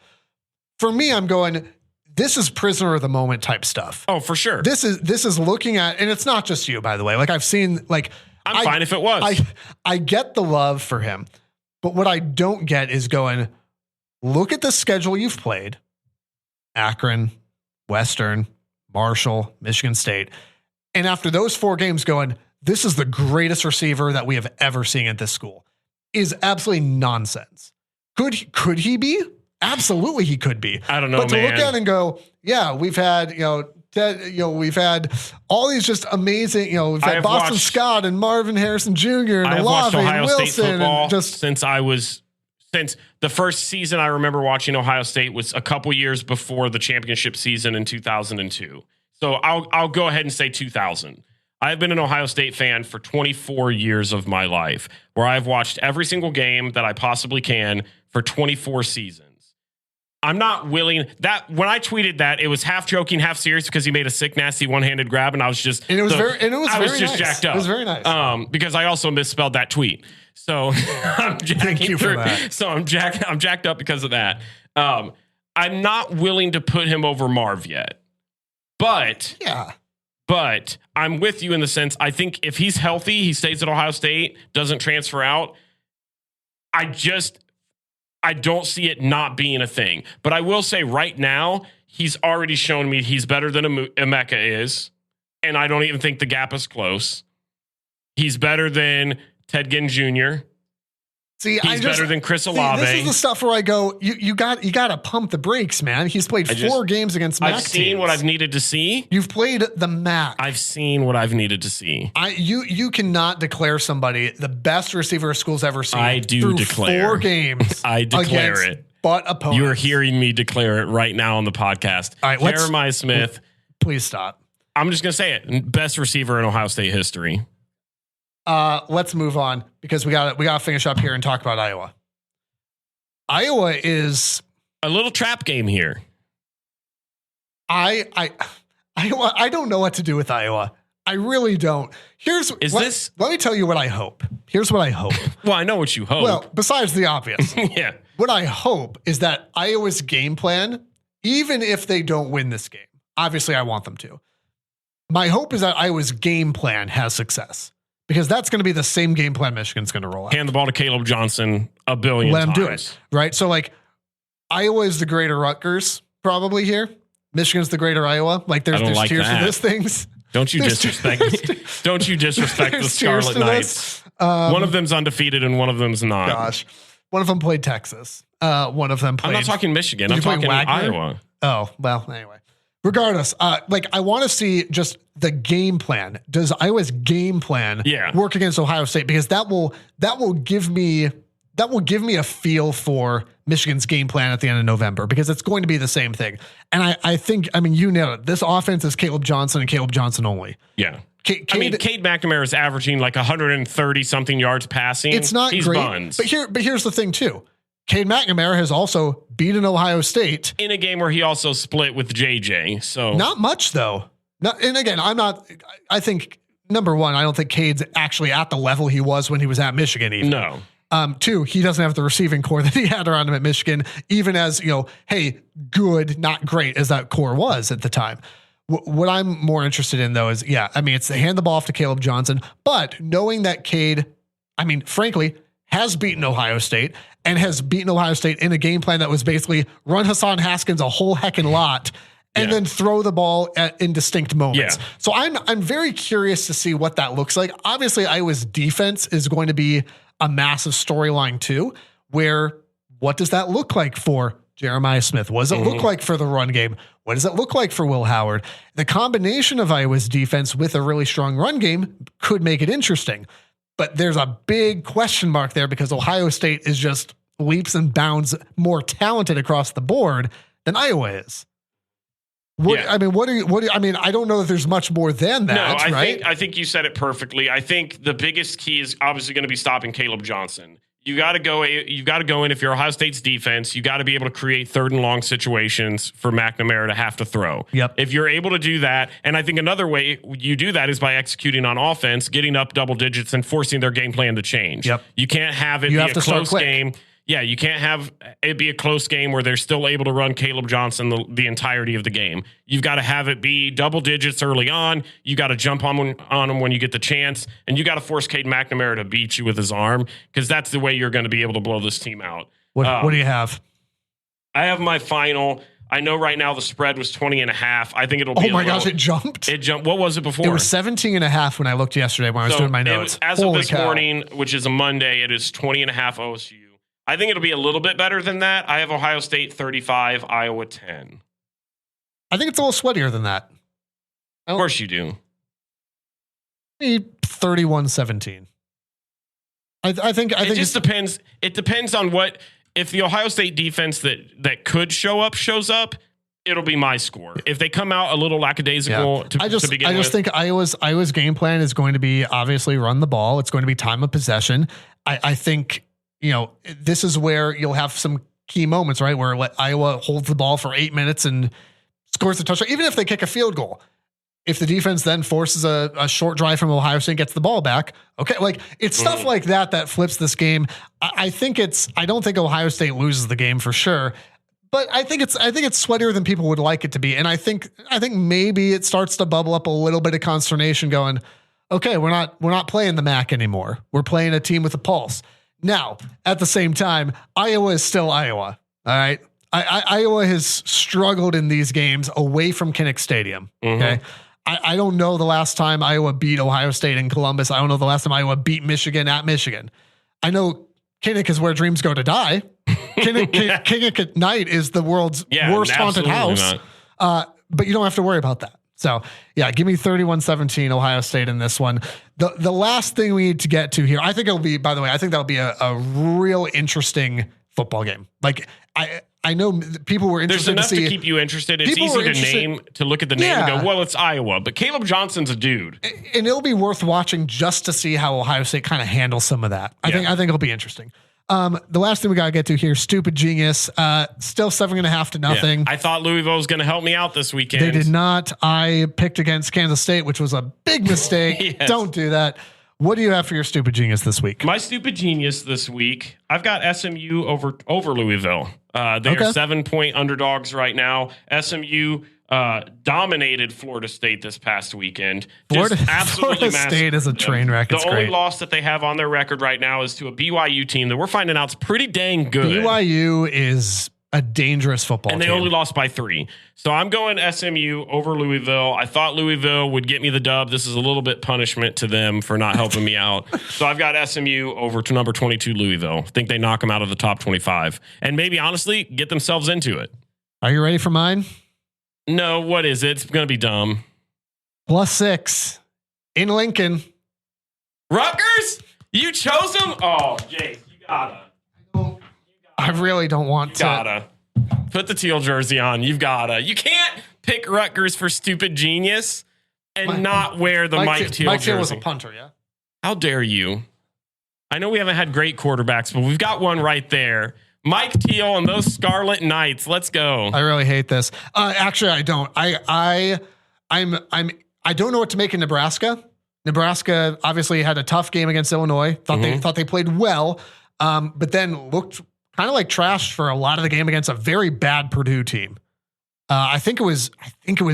For me, I'm going, this is prisoner of the moment type stuff. Oh, for sure. This is looking at, and it's not just you, by the way. Like I've seen, like, I'm fine if it was. I get the love for him, but what I don't get is going, look at the schedule you've played. Akron, Western, Marshall, Michigan State. And after those 4 games going, this is the greatest receiver that we have ever seen at this school, is absolutely nonsense. Could he be? Absolutely, he could be. I don't know, but to man. look at it and go, yeah, we've had we've had all these just amazing. We've had Boston Scott and Marvin Harrison Jr. and I have watched Olave Ohio and State Wilson football and just since the first season I remember watching Ohio State was a couple years before the championship season in 2002. So I'll go ahead and say 2000. I've been an Ohio State fan for 24 years of my life, where I've watched every single game that I possibly can for 24 seasons. I'm not willing that when I tweeted that, it was half joking, half serious because he made a sick, nasty one-handed grab, and I was just I was just nice. jacked up. It was very nice. Because I also misspelled that tweet. So Thank you for that. So I'm jacked up because of that. I'm not willing to put him over Marv yet, but I'm with you in the sense I think if he's healthy, he stays at Ohio State, doesn't transfer out. I don't see it not being a thing. But I will say right now, he's already shown me he's better than Emeka is. And I don't even think the gap is close. He's better than Ted Ginn Jr. See, he's better than Chris Olave. This is the stuff where I go, you got to pump the brakes, man. He's played 4 games against MAC I've seen what I've needed to see. You've played the MAC. I've seen what I've needed to see. You cannot declare somebody the best receiver a school's ever seen. I do declare 4 games. I declare it. But opponents. You're hearing me declare it right now on the podcast. All right, Jeremiah Smith. Please stop. I'm just gonna say it. Best receiver in Ohio State history. Let's move on because we got to finish up here and talk about Iowa. Iowa is a little trap game here. Iowa, I don't know what to do with Iowa. I really don't. Let me tell you what I hope. Here's what I hope. Well, I know what you hope. Well, besides the obvious. Yeah. What I hope is that Iowa's game plan, even if they don't win this game, obviously I want them to. My hope is that Iowa's game plan has success. Because that's going to be the same game plan Michigan's going to roll out. Hand the ball to Kaleb Johnson a billion times. Let him do it, right? So, Iowa is the greater Rutgers probably here. Michigan's the greater Iowa. There's cheers to this things. Don't you disrespect the Scarlet Knights. One of them's undefeated and one of them's not. Gosh. One of them played Texas. One of them played... I'm not talking Michigan. I'm talking Iowa. Oh, well, anyway. Regardless, I want to see just the game plan. Does Iowa's game plan work against Ohio State? Because that will give me a feel for Michigan's game plan at the end of November, because it's going to be the same thing. And I think you nailed it. This offense is Kaleb Johnson and Kaleb Johnson only. Yeah. Cade McNamara is averaging 130 something yards passing. It's not great. Buns. But here's the thing too. Cade McNamara has also beaten Ohio State in a game where he also split with JJ. So not much though. And again, I think number one, I don't think Cade's actually at the level he was when he was at Michigan. Even. No. 2, he doesn't have the receiving core that he had around him at Michigan, even as, hey, good, not great as that core was at the time. What I'm more interested in though is, it's to hand the ball off to Kaleb Johnson, but knowing that Cade, frankly, has beaten Ohio State and has beaten Ohio State in a game plan that was basically run Hassan Haskins a whole heckin' lot and then throw the ball in distinct moments. Yeah. So I'm very curious to see what that looks like. Obviously, Iowa's defense is going to be a massive storyline too, where what does that look like for Jeremiah Smith? What does it look like for the run game? What does it look like for Will Howard? The combination of Iowa's defense with a really strong run game could make it interesting. But there's a big question mark there because Ohio State is just leaps and bounds more talented across the board than Iowa is. I don't know that there's much more than that. No, I think you said it perfectly. I think the biggest key is obviously going to be stopping Kaleb Johnson. You got to go in if you're Ohio State's defense, you got to be able to create 3rd and long situations for McNamara to have to throw. Yep. If you're able to do that, and I think another way you do that is by executing on offense, getting up double digits and forcing their game plan to change. Yep. You can't have it be a close game. Yeah, you can't have it be a close game where they're still able to run Kaleb Johnson the entirety of the game. You've got to have it be double digits early on. You got to jump on him when you get the chance, and you got to force Cade McNamara to beat you with his arm, because that's the way you're going to be able to blow this team out. What do you have? I have my final. I know right now the spread was 20.5. I think it'll be. Oh my gosh, it jumped. It jumped. What was it before? It was 17.5 when I looked yesterday when I was doing my notes. As of this morning, which is a Monday, it is 20.5 OSU. I think it'll be a little bit better than that. I have Ohio State 35, Iowa 10. I think it's a little sweatier than that. Of course you do. 31-17. I think it just depends. It depends on what, if the Ohio State defense that could show up shows up, it'll be my score. If they come out a little lackadaisical to begin with. think Iowa's game plan is going to be obviously run the ball. It's going to be time of possession. I think, this is where you'll have some key moments, right? Where Iowa holds the ball for 8 minutes and scores a touchdown, even if they kick a field goal. If the defense then forces a short drive from Ohio State, gets the ball back. Okay. Like it's stuff like that flips this game. I don't think Ohio State loses the game for sure, but I think it's sweatier than people would like it to be. And I think maybe it starts to bubble up a little bit of consternation going, okay, we're not playing the MAC anymore. We're playing a team with a pulse. Now, at the same time, Iowa is still Iowa. All right. Iowa has struggled in these games away from Kinnick Stadium. Okay. I don't know the last time Iowa beat Ohio State in Columbus. I don't know the last time Iowa beat Michigan at Michigan. I know Kinnick is where dreams go to die. Kinnick at night is the world's worst haunted house. But you don't have to worry about that. So yeah, give me 31-17 Ohio State in this one. The last thing we need to get to here, I think it'll be, by the way, I think that'll be a real interesting football game. Like I know people were interested. There's enough to keep you interested. It's easy to look at the name and go, well, it's Iowa, but Kaleb Johnson's a dude. And it'll be worth watching just to see how Ohio State kind of handles some of that. I think it'll be interesting. The last thing we got to get to here, Stupid Genius, still 7.5-0. Yeah. I thought Louisville was going to help me out this weekend. They did not. I picked against Kansas State, which was a big mistake. Yes. Don't do that. What do you have for your Stupid Genius this week? My Stupid Genius this week, I've got SMU over Louisville. They are 7-point underdogs right now. SMU dominated Florida State this past weekend. Florida State is a train wreck. The only loss that they have on their record right now is to a BYU team that we're finding out is pretty dang good. BYU is a dangerous football team. And they only lost by 3. So I'm going SMU over Louisville. I thought Louisville would get me the dub. This is a little bit punishment to them for not helping me out. So I've got SMU over to number 22 Louisville. I think they knock them out of the top 25. And maybe, honestly, get themselves into it. Are you ready for mine? No, what is it? It's going to be dumb. +6 in Lincoln. Rutgers? You chose them? Oh, Jace, you gotta. I really don't want to. Gotta. Put the teal jersey on. You've gotta. You can't pick Rutgers for Stupid Genius and not wear the Mike Teal jersey. Mike Teal was a punter, yeah? How dare you? I know we haven't had great quarterbacks, but we've got one right there. Mike Teal and those Scarlet Knights. Let's go. I really hate this. Actually, I don't. I don't know what to make in Nebraska. Nebraska obviously had a tough game against Illinois. Thought they played well, but then looked kind of like trash for a lot of the game against a very bad Purdue team. I think it was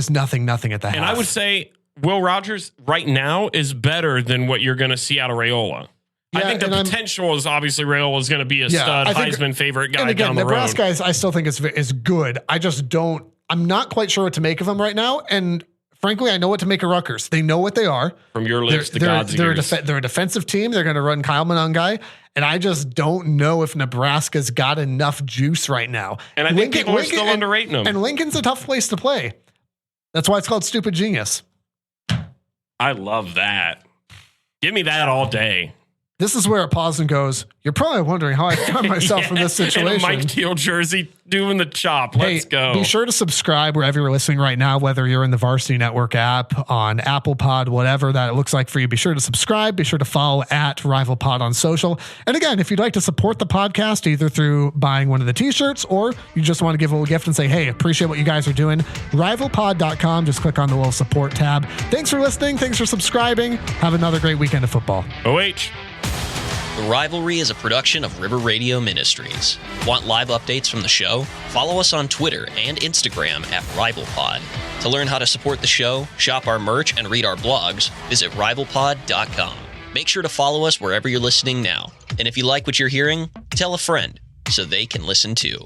nothing at the half. And I would say Will Rogers right now is better than what you're going to see out of Raiola. Yeah, I think the potential is obviously Raiola is going to be a stud Heisman favorite guy down the road. Nebraska I still think is good. I'm not quite sure what to make of them right now. And frankly, I know what to make of Rutgers. They know what they are. From your lips to God's ears. They're a defensive team. They're going to run Kyle Monangai. And I just don't know if Nebraska's got enough juice right now. And I think people are still underrating them. And Lincoln's a tough place to play. That's why it's called Stupid Genius. I love that. Give me that all day. This is where it pauses and goes, you're probably wondering how I found myself in this situation. And a Mike Teal jersey doing the chop. Let's go. Be sure to subscribe wherever you're listening right now, whether you're in the Varsity Network app, on Apple Pod, whatever that it looks like for you. Be sure to subscribe. Be sure to follow at Rival Pod on social. And again, if you'd like to support the podcast, either through buying one of the t-shirts or you just want to give a little gift and say, hey, appreciate what you guys are doing, rivalpod.com. Just click on the little support tab. Thanks for listening. Thanks for subscribing. Have another great weekend of football. OH. The Rivalry is a production of River Radio Ministries. Want live updates from the show? Follow us on Twitter and Instagram at RivalPod. To learn how to support the show, shop our merch, and read our blogs, visit rivalpod.com. Make sure to follow us wherever you're listening now. And if you like what you're hearing, tell a friend so they can listen too.